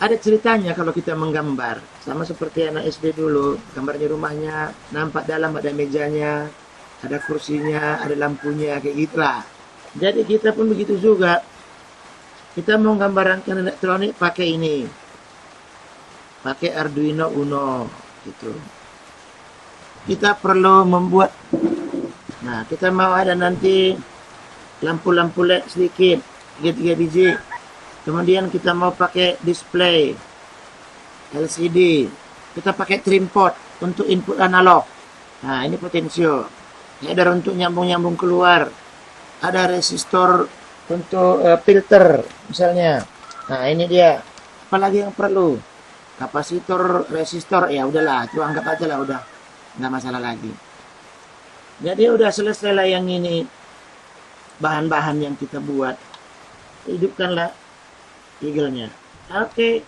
ada ceritanya kalau kita menggambar. Sama seperti anak SD dulu, gambarnya rumahnya, nampak dalam ada mejanya, ada kursinya, ada lampunya, kayak gitulah. Jadi kita pun begitu juga. Kita mau gambarkan elektronik pakai ini, pakai Arduino Uno, gitu. Kita perlu membuat, nah kita mau ada nanti lampu-lampu LED sedikit, 3 biji. Kemudian kita mau pakai display LCD. Kita pakai trim port untuk input analog. Nah, ini potensio. Header untuk nyambung-nyambung keluar. Ada resistor untuk filter misalnya. Nah, ini dia. Apalagi yang perlu? Kapasitor, resistor, ya udahlah, itu anggap aja lah, udah nggak masalah lagi. Jadi udah selesai lah yang ini, bahan-bahan yang kita buat. Hidupkanlah Eagle-nya. Oke,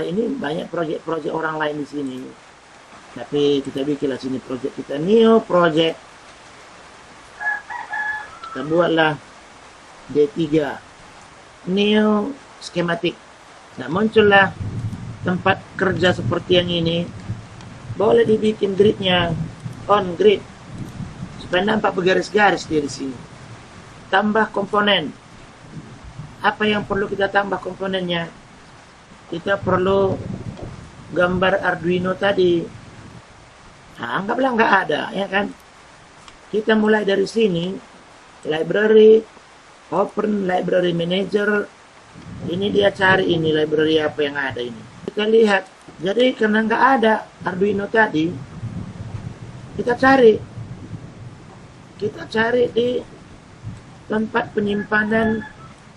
ini banyak proyek-proyek orang lain di sini. Tapi kita bikinlah sini proyek kita, new project. Kita buatlah D3, new schematic. Nah, muncullah tempat kerja seperti yang ini. Boleh dibikin gridnya on grid supaya nampak bergaris-garis dia di sini. Tambah komponen. Apa yang perlu kita tambah komponennya? Kita perlu gambar Arduino tadi. Nah, anggaplah nggak ada, ya kan? Kita mulai dari sini, library, open library manager. Ini dia cari ini library apa yang ada ini. Kita lihat. Jadi karena nggak ada Arduino tadi, kita cari. Kita cari di tempat penyimpanan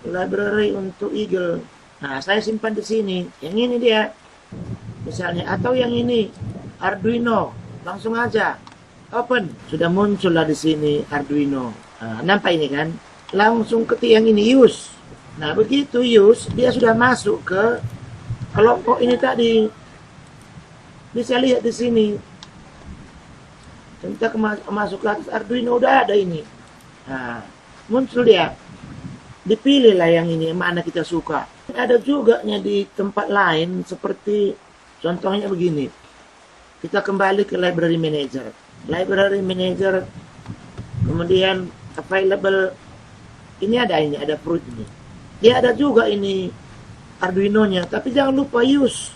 library untuk Eagle. Nah, saya simpan di sini. Yang ini dia. Misalnya, atau yang ini Arduino. Langsung aja open. Sudah muncul lah di sini Arduino. Nah, nampak ini kan? Langsung ketik yang ini use. Nah, begitu use, dia sudah masuk ke kelompok ini tadi. Bisa lihat di sini. Kita masuk ke atas Arduino, udah ada ini. Nah, muncul dia. Dipilihlah yang ini, mana kita suka. Ada juga di tempat lain, seperti contohnya begini. Kita kembali ke library manager. Library manager, kemudian available. Ini ada fruit ini. Dia ada juga ini Arduino-nya, tapi jangan lupa use.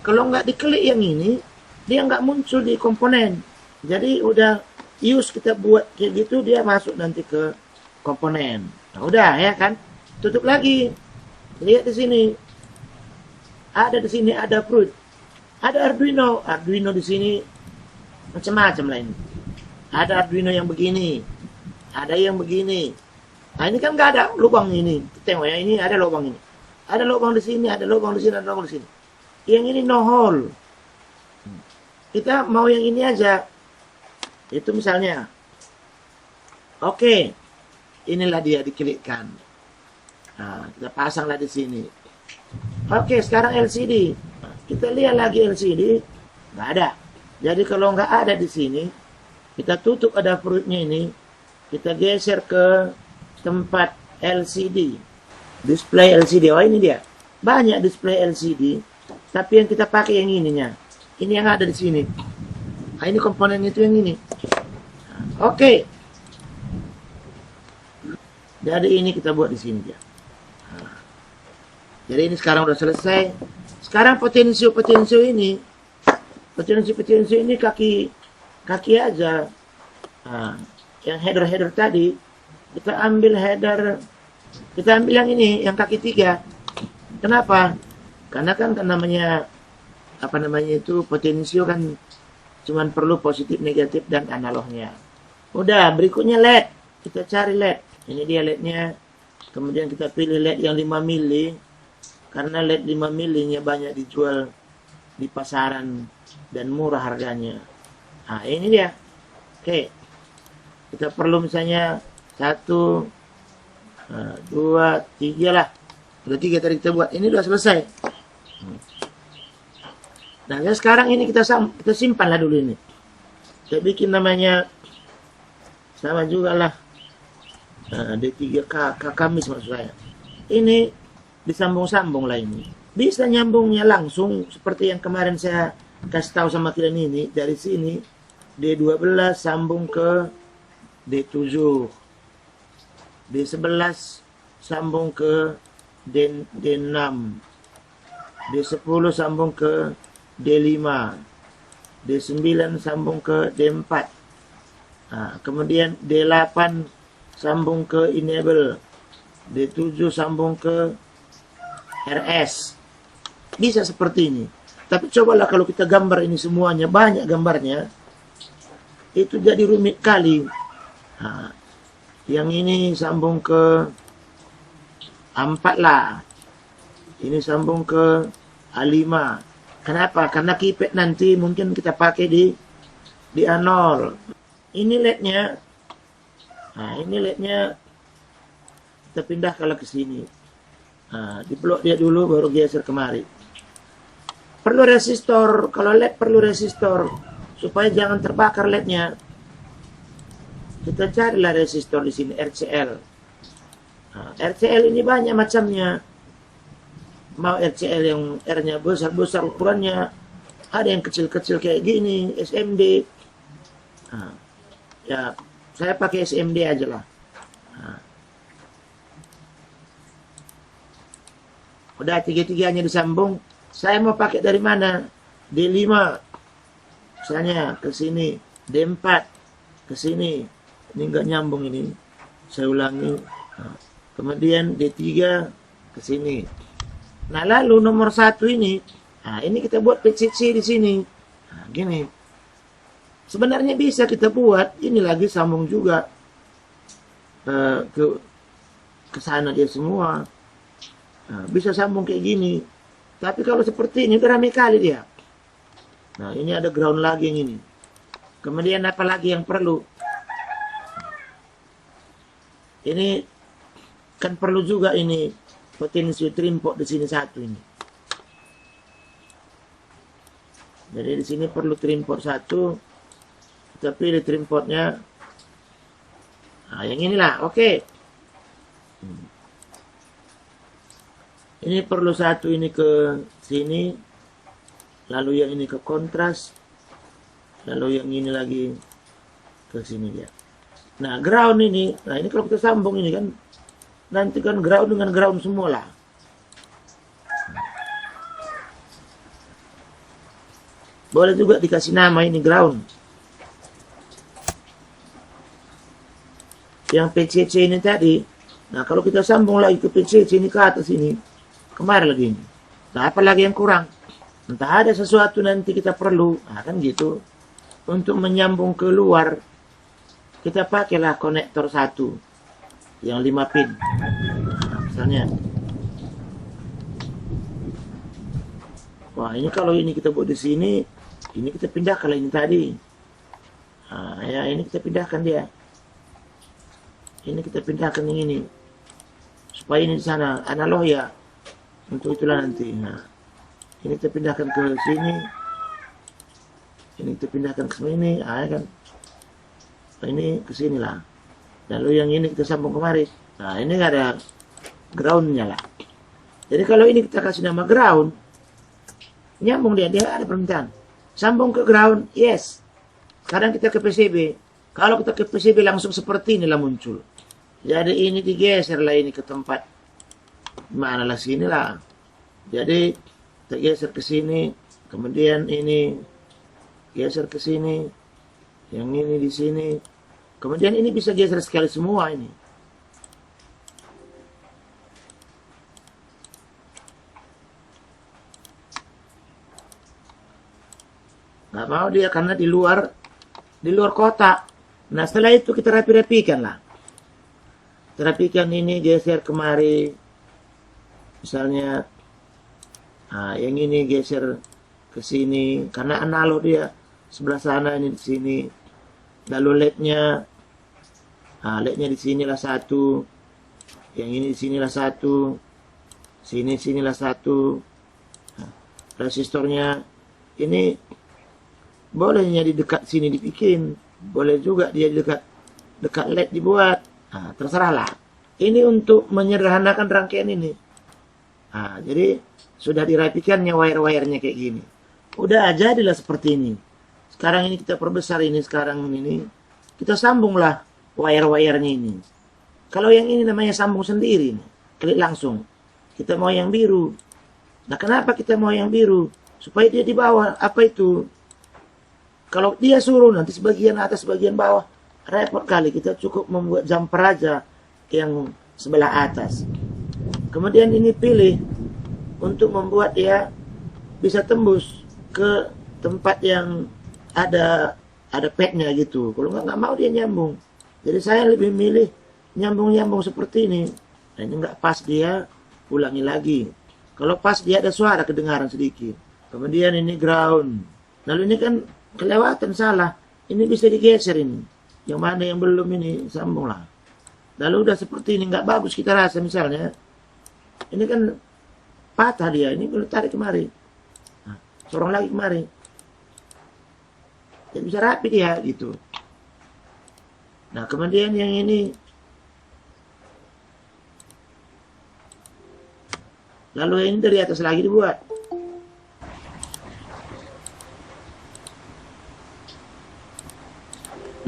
Kalau nggak diklik yang ini, dia nggak muncul di komponen. Jadi udah use kita buat kayak gitu, dia masuk nanti ke komponen. Nah, udah ya kan? Tutup lagi. Lihat di sini. Ada di sini ada fruit. Ada Arduino. Arduino di sini macam-macam lah ini. Ada Arduino yang begini. Ada yang begini. Nah, ini kan nggak ada lubang ini. Tengok ya, ini ada lubang ini. Ada lubang di sini, ada lubang di sini, ada lubang di sini. Yang ini no hole. Kita mau yang ini aja. Itu misalnya. Oke. Inilah dia diklikkan. Nah, kita pasanglah di sini. Oke, sekarang LCD. Kita lihat lagi LCD. Nggak ada. Jadi kalau nggak ada di sini, kita tutup ada fruitnya ini. Kita geser ke tempat LCD. Display LCD. Oh, ini dia. Banyak display LCD. Tapi yang kita pakai yang ininya. Ini yang ada di sini. Nah, ini komponen itu yang ini. Oke. Jadi ini kita buat di sini ya. Nah, jadi ini sekarang udah selesai. Sekarang potensio ini, potensio ini kaki aja. Nah, yang header tadi kita ambil header, kita ambil yang ini, yang kaki 3. Kenapa? Karena kan namanya itu potensio kan cuman perlu positif, negatif dan analognya. Udah, berikutnya LED. Kita cari LED. Ini dia LED-nya. Kemudian kita pilih LED yang 5 mili. Karena LED 5 milinya banyak dijual di pasaran dan murah harganya. Nah, ini dia. Oke. Kita perlu misalnya 1, 2, 3 lah. Udah 3 tadi kita buat. Ini udah selesai. Nah, sekarang ini kita simpan lah dulu ini. Kita bikin namanya sama juga lah. D3K, Kamis maksud saya. Ini disambung-sambung lah ini. bisa nyambungnya langsung seperti yang kemarin saya kasih tahu sama kalian ini. Dari sini D12 sambung ke D7, D11 sambung ke D6, D10 sambung ke D5, D9 sambung ke D4. Kemudian D8 sambung ke enable, D7 sambung ke RS. Bisa seperti ini. Tapi cobalah kalau kita gambar ini semuanya, banyak gambarnya, itu jadi rumit kali. Yang ini sambung ke A4 lah. Ini sambung ke A5. Kenapa? Karena keypad nanti mungkin kita pakai di A0. Ini LED-nya. Ini LED-nya kita pindah kalau ke sini. Diblok dia dulu baru geser kemari. Perlu resistor. Kalau LED perlu resistor supaya jangan terbakar LED-nya. Kita carilah resistor di sini RCL. RCL ini banyak macamnya. Mau RCL yang R-nya besar-besar ukurannya, ada yang kecil-kecil kayak gini, SMD. Ya, saya pakai SMD aja lah. Udah tiga-tiganya disambung. Saya mau pakai dari mana? D5. Misalnya ke sini, D4 ke sini. Ini enggak nyambung ini. Saya ulangi. Kemudian D3 ke sini. Nah, lalu nomor 1 ini, ini kita buat PCC di sini. Gini. Sebenarnya bisa kita buat, ini lagi sambung juga ke sana dia semua. Bisa sambung kayak gini. Tapi kalau seperti ini, rame kali dia. Nah, ini ada ground lagi yang ini. Kemudian apa lagi yang perlu? Ini kan perlu juga ini potensi trim port di sini satu ini. Jadi di sini perlu trim port satu. Kita pilih trim portnya. Yang inilah, oke. Ini perlu satu ini ke sini. Lalu yang ini ke kontras. Lalu yang ini lagi ke sini dia. Nah, ground ini. Nah, ini kalau kita sambung ini kan. Nanti kan ground dengan ground semua lah. Boleh juga dikasih nama ini ground. Yang PCC ini tadi. Nah, kalau kita sambung lagi ke PCC ini ke atas ini. Kemari lagi ini. Nah, apa lagi yang kurang? Entah ada sesuatu nanti kita perlu. Nah, kan gitu. Untuk menyambung ke luar. Kita pakailah konektor satu. Yang 5 pin. Nah, misalnya. Wah, ini kalau ini kita buat di sini. Ini kita pindahkan ini tadi. Nah, ya ini kita pindahkan dia. Ini kita pindahkan yang ini. Supaya ini di sana analog ya. Untuk itulah nanti. Nah, ini kita pindahkan ke sini. Ini kita pindahkan ke sini. Nah, ya kan. Ini ke sini lah. Lalu yang ini kita sambung kemari. Nah, ini nggak ada groundnya lah. Jadi kalau ini kita kasih nama ground, nyambung dia ada permintaan. Sambung ke ground, yes. Sekarang kita ke PCB. Kalau kita ke PCB langsung seperti inilah muncul. Jadi ini digeser lah ini ke tempat mana lah sini lah. Jadi kita geser ke sini, kemudian ini geser ke sini, yang ini di sini. Kemudian ini bisa geser sekali semua ini. Nggak mau dia karena di luar kota. Nah, setelah itu kita rapi-rapikan lah. Kita rapikan ini geser kemari. Misalnya yang ini geser ke sini karena analog dia sebelah sana, ini di sini. Lalu LED-nya, LED-nya di sinilah satu, yang ini di sinilah satu, sinilah satu. Resistornya ini bolehnya di dekat sini dibikin, boleh juga dia dekat LED dibuat. Terserahlah. Ini untuk menyederhanakan rangkaian ini. Nah, jadi sudah dirapikannya wire-wirenya kayak gini. Udah jadilah seperti ini. Sekarang ini kita perbesar ini, sekarang ini kita sambunglah wire-wirenya ini. Kalau yang ini namanya sambung sendiri, klik langsung. Kita mau yang biru. Nah, kenapa kita mau yang biru? Supaya dia di bawah, apa itu? Kalau dia suruh nanti sebagian atas, sebagian bawah, repot kali. Kita cukup membuat jumper aja yang sebelah atas. Kemudian ini pilih untuk membuat dia bisa tembus ke tempat yang ada padnya gitu. Kalau nggak mau dia nyambung. Jadi saya lebih milih nyambung-nyambung seperti ini. Nah, ini nggak pas dia, ulangi lagi. Kalau pas dia ada suara kedengaran sedikit. Kemudian ini ground. Lalu ini kan kelewatan salah. Ini bisa digeser ini. Yang mana yang belum ini sambunglah. Lalu udah seperti ini nggak bagus kita rasa misalnya. Ini kan patah dia. Ini perlu tarik kemari. Nah, sorong lagi kemari. Jadi bisa rapi dia gitu. Nah kemudian yang ini. Lalu ini dari atas lagi dibuat.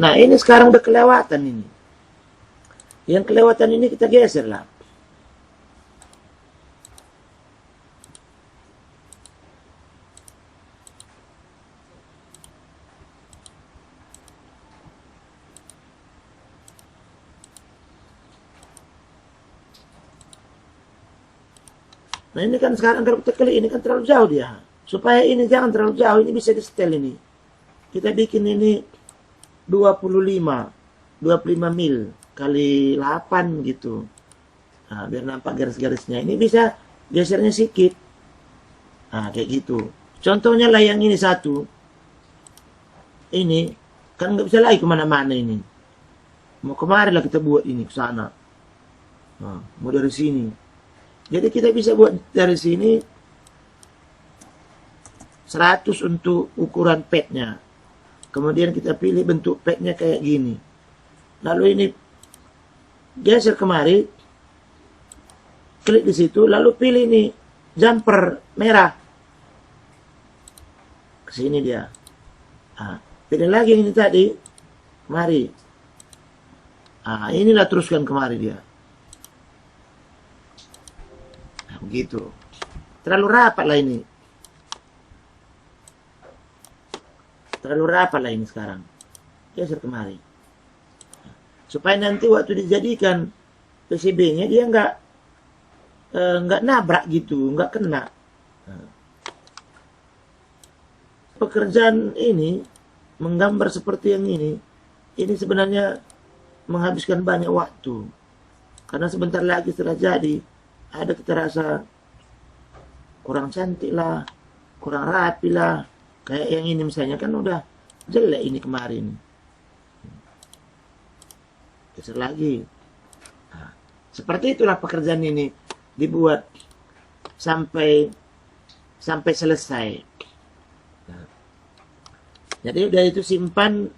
Nah ini sekarang udah kelewatan ini. Yang kelewatan ini kita geser lah. Nah ini kan sekarang kalau kita klik ini kan terlalu jauh dia. Supaya ini jangan terlalu jauh, ini bisa di setel ini. Kita bikin ini 25 mil kali 8 gitu. Nah, biar nampak garis-garisnya. Ini bisa gesernya sedikit. Nah, kayak gitu. Contohnya lah yang ini satu. Ini kan nggak bisa lagi kemana-mana ini. Mau kemari lah kita buat ini ke sana. Nah, mau dari sini. Jadi kita bisa buat dari sini 100 untuk ukuran padnya. Kemudian kita pilih bentuk padnya kayak gini. Lalu ini geser kemari, klik di situ, lalu pilih ini jumper merah. Ke sini dia. Nah, pilih lagi ini tadi, kemari. Nah, inilah teruskan kemari dia. Nah, begitu. Terlalu rapat lah ini. Terlalu rapat lah ini sekarang. Geser kemari. Supaya nanti waktu dijadikan PCB-nya dia nggak nabrak gitu, nggak kena. Pekerjaan ini menggambar seperti yang ini sebenarnya menghabiskan banyak waktu. Karena sebentar lagi setelah jadi, ada kita rasa kurang cantik lah, kurang rapi lah. Kayak yang ini misalnya kan udah jelek ini kemarin. Geser lagi. Nah, seperti itulah pekerjaan ini dibuat sampai selesai. Nah, jadi udah itu simpan.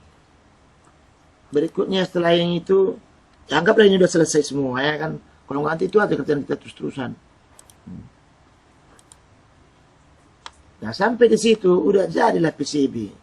Berikutnya setelah yang itu, anggaplah ini udah selesai semua ya kan. Kalau nanti itu ada kerjaan kita terus-terusan. Nah sampai di situ udah jadilah PCB.